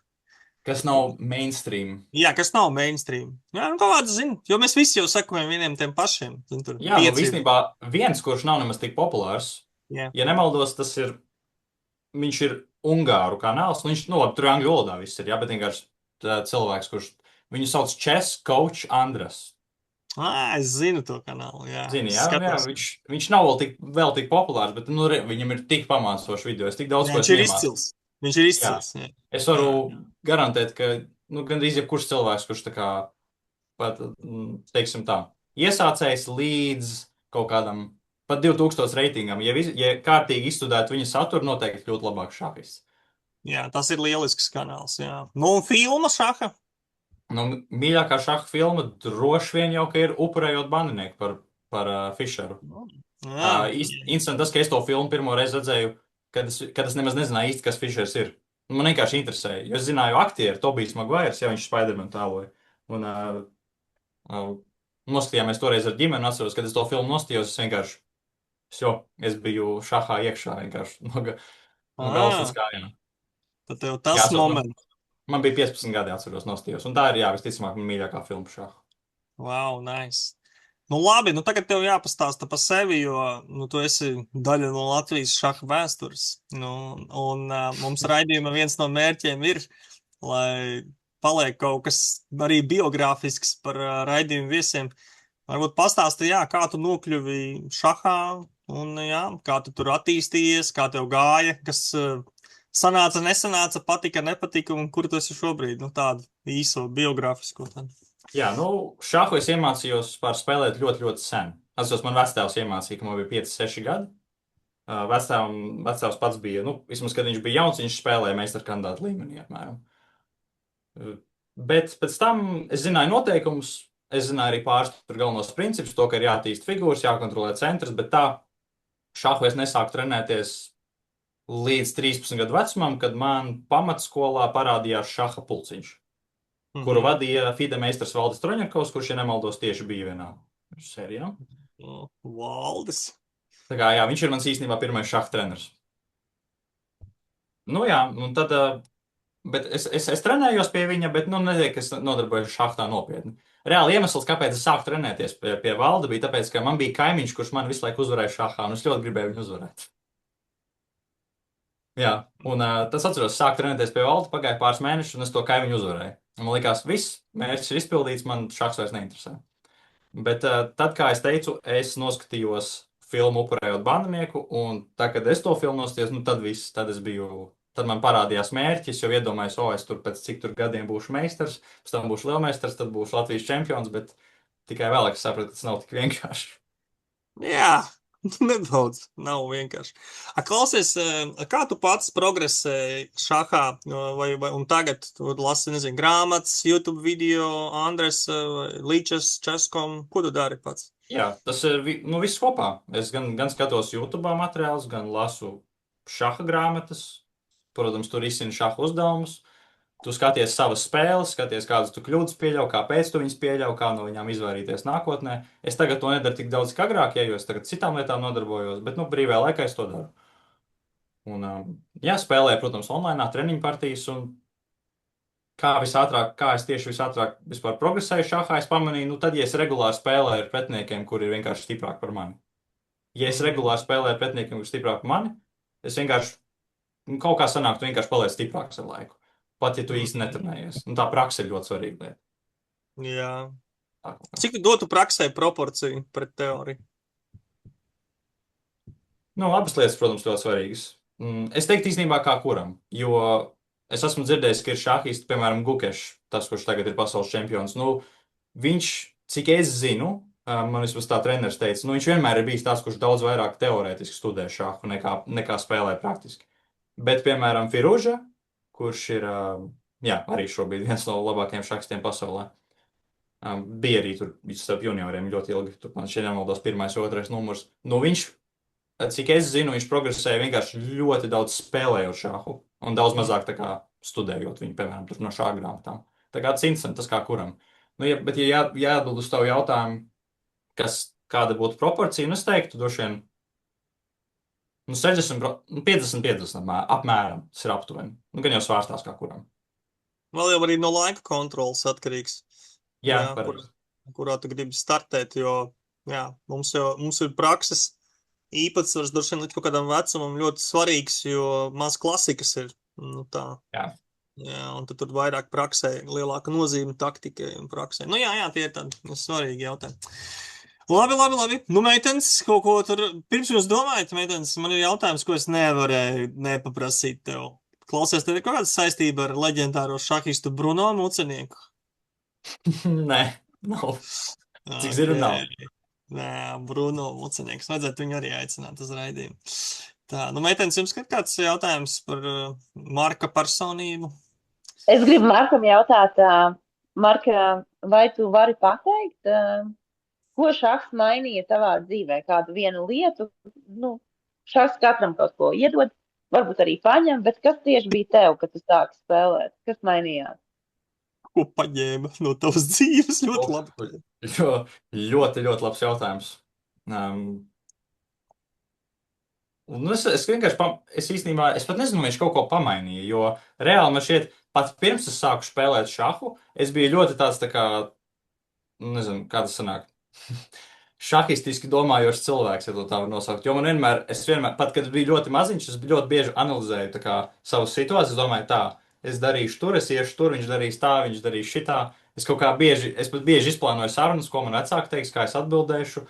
Kas nav mainstream. Jā, kas nav mainstream. Jā, kaut kāds zina, jo mēs visi jau sekojam vieniem tiem pašiem. Jā, visnībā viens, kurš nav nemaz tik populārs, ja nemaldos, viņš ir ungāru kanāls, viņš, labi, tur angļu valodā viss ir, jā, bet vienkārši cilvēks, kurš viņu sauc Chess Coach Andras. Es zinu to kanālu, jā. Zini, jā, viņš nav vēl tik populārs, bet viņam ir tik pamācoši video, es tik daudz ko iemācīju. Viņš ir izcils. Jā. Es varu garantēt, ka gandrīz jebkurš cilvēks, kurš tā kā, teiksim tā, iesācējs līdz kaut kādam pat 2000 reitingam, ja kārtīgi izstudētu viņa saturu, noteikti kļūt labāk šahists. Jā, tas ir lielisks kanāls, jā. Un filma šaha? Mīļākā šaha filma droši vien jau, ka ir Upurējot bandinieku par Fischeru. Interesanti tas, ka es to filmu pirmo reizi redzēju, kad es nemaz nezināju īsti, kas Fischers ir. Man vienkārši interesēja, jo es zināju aktieru, Tobijs Maguires, ja viņš Spiderman tēloja. Un noskatījāmies toreiz ar ģimeni, atceros, kad es to filmu nostījos, es biju šahā iekšā vienkārši no galvas līdz kājām. Tad tev tas moments. Man bija 15 gadi, atceros, nostījos. Un tā ir, visticamāk, man mīļākā filma šaha. Wow, nice. Labi, tagad tev jāpastāsta par sevi, jo tu esi daļa no Latvijas šaha vēstures. Un mums raidījuma viens no mērķiem ir, lai paliek kaut kas arī biogrāfisks par raidījumu viesiem. Varbūt pastāsti, kā tu nokļuvi šahā un kā tu tur attīstījies, kā tev gāja, kas sanāca, nesanāca, patika, nepatika un kur tu esi šobrīd. Tādu īso biogrāfisko tādu. Jā, šāhu es iemācījos spēlēt ļoti, ļoti sen. Atceros, man vectēvs iemācīja, ka man bija 5, 6 gadi. Vectēvs pats bija, vismaz, kad viņš bija jauns, viņš spēlēja meistarkandidātu līmenī apmēram. Bet pēc tam es zināju noteikumus, es zināju arī pāris tur galvenos principus, to, ka ir jātīst figūras, jākontrolē centrs, bet tā šāhu es nesāku trenēties līdz 13 gadu vecumam, kad man pamatskolā parādījās šaha pulciņš, kuru vadīja FIDE meistars Valdis Troņakovs, kurš, ja nemaldos, tieši bija vienā sērijā. Valdis. Tā kā, jā, viņš ir mans īstenībā pirmais šaha treneris. Jā, un tad... Bet es trenējos pie viņa, bet nezinu, ka es nodarbojos šahā tā nopietni. Reāli iemesls, kāpēc es sāku trenēties pie Valda, bija tāpēc, ka man bija kaimiņš, kurš man visu laiku uzvarēja šahā, un es ļoti gribēju viņu uzvarēt. Jā, un tas atceros, sāku trenēties pie Valda, pagāja pāris mēnešus, un es to kaimiņu uzvarēju. Un man likās, viss mērķis ir izpildīts, man šahs vairs neinteresē. Bet tad, kā es teicu, es noskatījos filmu Upurējot bandinieku, un tā, kad es to filmu noskatījos, tad viss, tad man parādījās mērķis, jo iedomājos, es tur pēc cik tur gadiem būšu meistars, pēc tam būšu lielmeistars, tad būšu Latvijas čempions, bet tikai vēlāk es sapratu, ka tas nav tik vienkārši. Jā, nedaudz nav vienkārši. Klausies, kā tu pats progresēji šahā, un tagad tu lasi, nezinu, grāmatas, YouTube video, Andres, Līčas, Českom, ko tu dari pats? Jā, tas ir viss kopā. Es gan skatos YouTube materiālus, gan lasu šaha grāmatas. Protams, tur izsina šaha uzdevumus. Tu skaties savas spēles, skaties, kādas tu kļūdas pieļauj, kāpēc tu viņas pieļauj, kā no viņām izvairīties nākotnē. Es tagad to nedaru tik daudz kā agrāk, jo es tagad citām lietām nodarbojos, bet brīvajā laikā es to daru. Un, spēlēju, protams, online treniņu partijas, un kā es tieši visātrāk vispār progresēju šahā, es pamanīju, tad, ja es regulāri spēlēju ar pretiniekiem, kuri ir vienkārši stiprāki par mani. Ja es regulāri spēlēju ar pretiniekiem, kuri ir stiprāki par mani, es vienkārši kaut kā sanāk, tu vienkārši paliec stiprāks ar laiku. Pat, ja tu īsti netrenējies. Un tā praksa ir ļoti svarīga lieta. Jā. Cik tu dotu praksē proporciju pret teoriju? Abas lietas, protams, ļoti svarīgas. Es teiktu īstenībā kā kuram, jo es esmu dzirdējis, ka ir šahisti, piemēram, Gukešs, tas, kurš tagad ir pasaules čempions. Viņš, cik es zinu, man vismaz tā treneris teica, viņš vienmēr ir bijis tāds, kurš daudz vairāk teorētiski studē šahu nekā spēlē praktiski. Bet, piemēram, Firuža, kurš ir arī šobrīd viens no labākajiem šahistiem pasaulē, bija arī tur starp junioriem ļoti ilgi. Tur man šeit nemaldos 1., 2. numurs. Viņš, cik es zinu, viņš progresēja vienkārši ļoti daudz spēlējot šahu un daudz mazāk tā kā studējot viņu, piemēram, no šāda grāmatām. Tā kā interesanti, tas kā kuram. Bet, ja jāatbild uz tavu jautājumu, kāda būtu proporcija, es teiktu, droši vien 50-50 apmēram, tas ir aptuveni. Gan jau svārstās kā kuram. Vēl jau arī no laika kontrolas atkarīgs. Jā, kurā tu gribi startēt, jo mums ir prakses īpatsvars, droši vien līdz kaut kādam vecumam ļoti svarīgs, jo maz klasikas ir. Tā. Jā. Jā, un tad tur vairāk praksē, lielāka nozīme taktikai un praksē. Tie ir tādi svarīgi jautājumi. Labi. Meitenes, kaut ko tur, pirms jūs domājat, meitenes, man ir jautājums, ko es nevarēju nepaprasīt tev. Klausies, tev ir kaut kāda saistība ar leģendāro šahistu Bruno Mucenieku? Nē, nav. Cik zinu, nav. Nē, Bruno Mucenieks, vajadzētu viņu arī aicināt uz raidījumu. Tā, meitenes, jums ir kāds jautājums par Marka personību? Es gribu Markam jautāt, Marka, vai tu vari pateikt, ko šahs mainīja tavā dzīvē? Kādu vienu lietu? Šahs katram kaut ko iedod, varbūt arī paņem, bet kas tieši bija tev, kad tu sāki spēlēt? Kas mainījās? Ko paņēma no tavas dzīves? Ļoti labi. Ļoti, ļoti labs jautājums. Es vienkārši, es pat nezinu, vai viņš kaut ko pamainīja, jo reāli man šķiet, pat pirms es sāku spēlēt šahu, es biju ļoti tāds tā kā, nezinu, kā tas sanāk, šahistiski domājošs cilvēks, ja to tā var nosaukt. Jo man vienmēr, pat kad biju ļoti maziņš, es ļoti bieži analizēju tā kā savas situācijas, es domāju tā, es darīšu tur, es iešu tur, viņš darīs tā, viņš darīs šitā. Es pat bieži izplānoju sarunas, ko man vecāki teiks, kā es atbildēšu,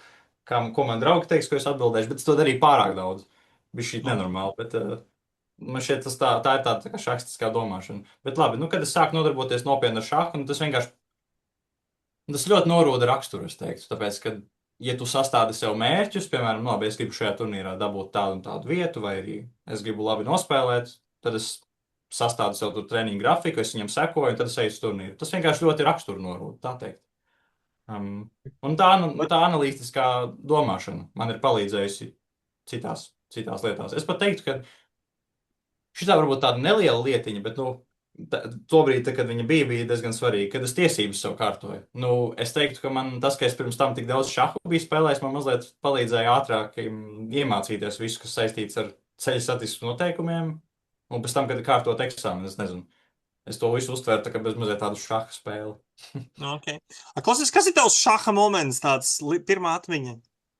ko man draugi teiks, ko es atbildēšu, bet es to darīju pārāk daudz. Bija šī nenormāli, bet man šķiet, tā ir tāda kā šahistiskā domāšana. Bet labi, kad es sāku nodarboties nopietni ar šahu, tas vienkārši Tas ļoti norūda raksturu, es teiktu. Tāpēc, ka, ja tu sastādi sev mērķus, piemēram, labi, es gribu šajā turnīrā dabūt tādu un tādu vietu, vai arī es gribu labi nospēlēt, tad es sastādu sev tur treniņu grafiku, es viņam sekoju, un tad es eju uz turnīru. Tas vienkārši ļoti raksturu norūda, tā teikt. Un tā analītiskā domāšana man ir palīdzējusi citās lietās. Es pat teiktu, ka šitā varbūt tāda neliela lietiņa, bet, tobrīd, kad viņa bija diezgan svarīga, kad es tiesības sev kārtoju. Es teiktu, ka man tas, ka es pirms tam tik daudz šahu biju spēlējis, man mazliet palīdzēja ātrāk iemācīties visu, kas saistīts ar ceļa satiksmes noteikumiem, un pēc tam, kad ir kārtot eksāmenu, es nezinu. Es to visu uztveru tā kā bez mazliet tādu šaha spēli. Okay. Klausies, kas ir tavs šaha moments, tāds pirmā atmiņa?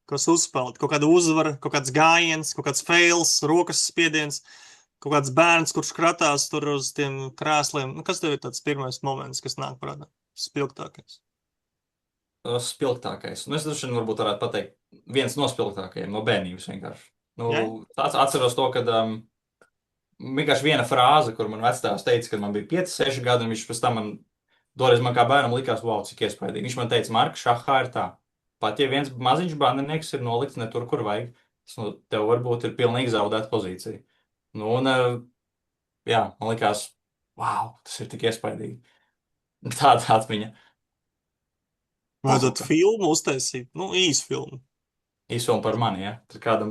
Kas uzspēlēt? Kaut kāda uzvara, kaut kāds gājiens, kaut kāds fails, rokas spiediens, kaut kāds bērns, kurš kratās tur uz tiem krēsliem. Kas tev ir tāds pirmais moments, kas nāk prātā? Spilgtākais. Spilgtākais. Es droši vien varbūt varētu pateikt viens no spilgtākajiem, no bērnības vienkārši. Atceros to, kad vienkārši viena frāze, kur man vectēvs teica, kad man bija 5, 6 gadi, un viņš pēc tam toreiz man kā bērnam likās, wow, cik iespaidīgi. Viņš man teica, Mark, šahā ir tā. Pat ja viens maziņš bandinieks ir nolikts ne tur, kur vajag, tev varbūt ir pilnīgi zaudēta pozīcija. Jā, man likās, wow, tas ir tik iespaidīgi. Tāda atmiņa. Vajadzētu filmu uztaisīt, īsu filmu. Īsu filmu par mani, ja?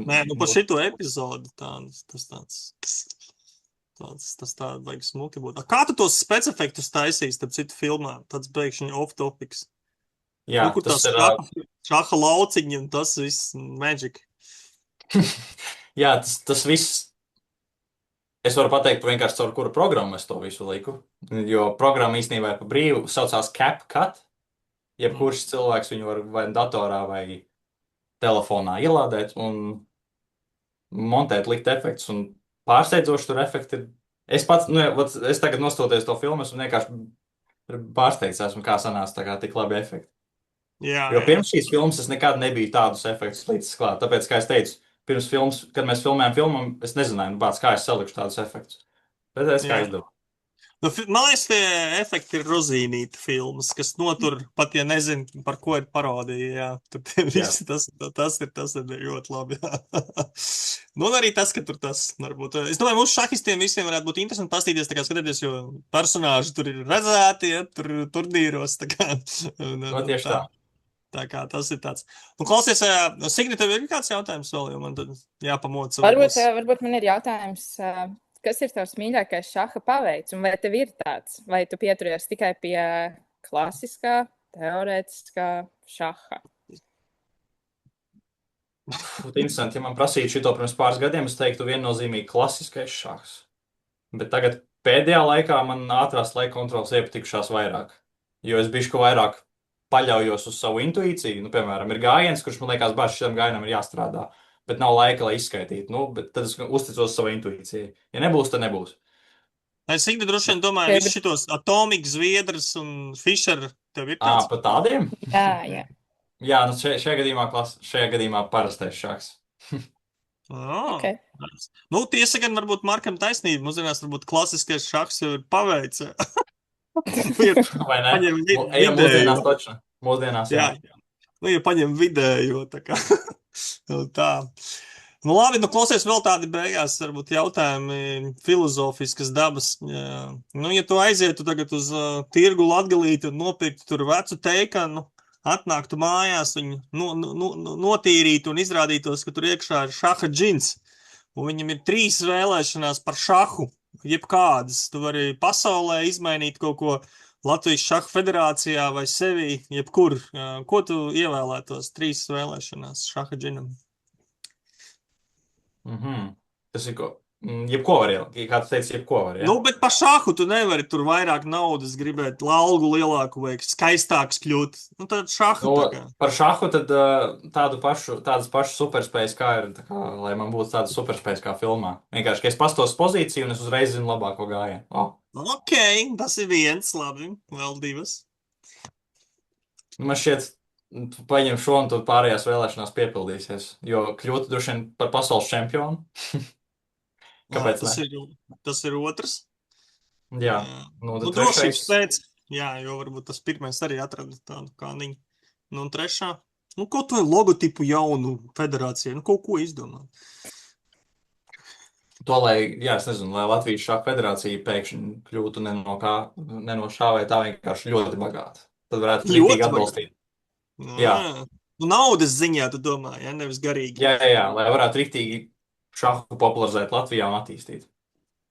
Nē, par šito epizodi tas tāda vajag smuki būt. Kā tu tos specefektus taisīs, tad citu filmā? Tāds beigšņi off-topics. Jā, kur tas ir šaha lauciņi un tas viss magic. Jā, tas viss. Es varu pateikt vienkārši caur kuru programmu es to visu liku, jo programma īstenībā ir pa brīvu, saucās CapCut. Jebkurš cilvēks viņu var vai datorā vai telefonā ielādēt un montēt, likt efektus, un pārsteidzoši tur efekti ir. Es tagad nostoties to filmu, esmu vienkārši pārsteigts esmu, kā sanāca tā kā tik labi efekti. Jo pirms šīs filmas es nekad nebiju tādus efektus līdz klāt, tāpēc, kā es teicu, pirms filmas, kad mēs filmējam filmu, es nezināju, kā es salikšu tādus efektus. Bet es kā izdevu. Man liekas, tie efekti ir rozīnīti filmas, kas notur, pat ja nezinu, par ko ir parodija. Tur visi tas ir ļoti labi. Un arī tas, ka tur tas varbūt. Es domāju, mūsu šahistiem visiem varētu būt interesanti pastīties, tā kā skatīties, jo personāži tur ir redzēti, tur turnīros. Tieši tā. Tā kā tas ir tāds. Klausies, Signi, tev ir kāds jautājums vēl, jo man tad jāpamoca. Varbūt man ir jautājums, kas ir tavs mīļākais šaha paveids, un vai tev ir tāds? Vai tu pieturies tikai pie klasiskā, teorētiskā šaha? Interesanti, ja man prasītu šito pirms pāris gadiem, es teiktu viennozīmīgi klasiskais šahs. Bet tagad pēdējā laikā man ātrās laika kontrolas iepatikušās vairāk, jo es bišku vairāk paļaujos uz savu intuīciju. Piemēram, ir gājiens, kurš man liekas, šitam gājienam ir jāstrādā, bet nav laika, lai izskaitītu. Bet tad es uzticos savai intuīcijai. Ja nebūs, tad nebūs. Es ikdi droši vien domāju, visus šitos Atomic, Zviedrs un Fischer tev ir tāds? Pa tādiem? Jā. Jā, šajā gadījumā parastais šahs. Okay. Tiesa gan varbūt Markam taisnība. Mūsdienās varbūt klasiskais šahs jau ir paveicis. Vai ne? Mūsdienās taču. Mūsdienās, jā. Ja paņem vidējo, tā kā. Tā. Labi, klausies vēl tādi beigās, varbūt jautājumi filozofiskas dabas. Ja tu aizietu tagad uz tirgu Latgalīti un nopirktu tur vecu teikanu, atnāktu mājās, viņu notīrītu un izrādītos, ka tur iekšā ir šaha džins, un viņam ir 3 vēlēšanās par šahu. Jebkādas. Tu vari pasaulē izmainīt kaut ko Latvijas šaha federācijā vai sevi, jebkur. Ko tu ievēlētos 3 vēlēšanās šaha džinam? Tas ir ko? Jebko var ielikt. Kā tu teici, jebko var, ja? Bet par šahu tu nevari tur vairāk naudas gribēt, algu lielāku vai skaistāks kļūt. Tad šahu tā kā. Par šahu tad tādas pašas superspējas kā ir, lai man būtu tādas superspējas kā filmā. Vienkārši, ka es pastos pozīciju un es uzreiz zinu labāko gājienu. Ok, tas ir viens, labi, vēl 2. Man šķiet, tu paņem šo un tad pārējās vēlēšanās piepildīsies, jo kļūtu droši vien par pasaules čempionu. Kāpēc tas ir otrs. Jā. Drošības pēc. Jā, jo varbūt tas pirmais arī atrada tādu kādiņu. Nu, un trešā, nu, kaut vai logotipu jaunu federācijai, nu, kaut ko izdomāt. To, es nezinu, lai Latvijas šāda federācija pēkšņi kļūtu ne no šā vai tā vienkārši ļoti bagāta. Tad varētu rītīgi atbalstīt. Jā. Nu, naudas ziņā, tu domā, ja, nevis garīgi. Jā, lai varētu rītīgi šahu popularizēt Latvijā un attīstīt.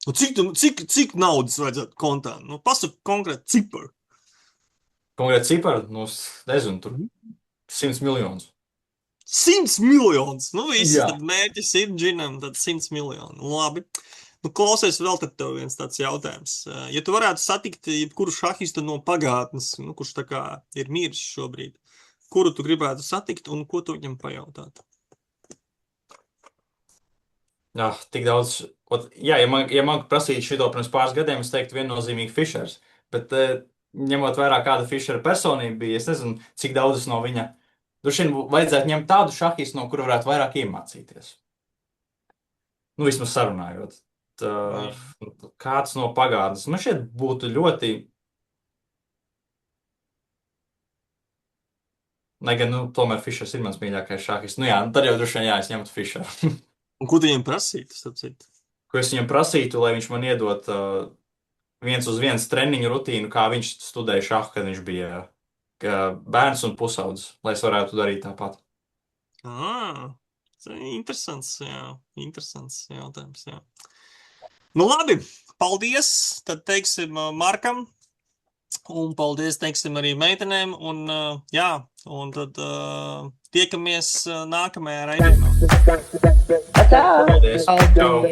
Nu, cik naudas vajadzētu kontā? Nu, pasaka konkrēti ciparu. Konkrēti ciparu? Nu, nezinu, tur 100 miljonus. 100 miljonus! Nu, viss, tad mērķis ir džinam, tad 100 miljonu. Labi. Nu, klausies, vēl tad tev viens tāds jautājums. Ja tu varētu satikt jebkuru šahistu no pagātnes, nu, kurš tā kā ir miris šobrīd, kuru tu gribētu satikt un ko tu viņam pajautāt? Jā, tik daudz. Jā, ja man prasītu šito pirms pāris gadiem, es teiktu viennozīmīgi Fišers. Bet ņemot vērā kāda Fišera personība bija, es nezinu, cik daudz no viņa. Droši vien vajadzētu ņemt tādu šahistu, no kura varētu vairāk iemācīties. Nu, vismaz sarunājot. Kāds no pagātnes. Man šeit būtu ļoti... Lai gan, nu, tomēr Fišers ir mans mīļākais šahists. Nu jā, tad jau droši vien es ņemtu Fišeru. Un ko tu viņam prasītu, sapcīt? Ko es viņam prasītu, lai viņš man iedot 1-uz-1 treniņu rutīnu, kā viņš studēja šahu, kad viņš bija bērns un pusaudzis, lai es varētu darīt tāpat. Interesants jautājums, jā. Nu labi, paldies, tad teiksim Markam, un paldies, teiksim arī meitenēm, un jā, un tad tiekamies nākamajā raidījumā. Paldies! Čau!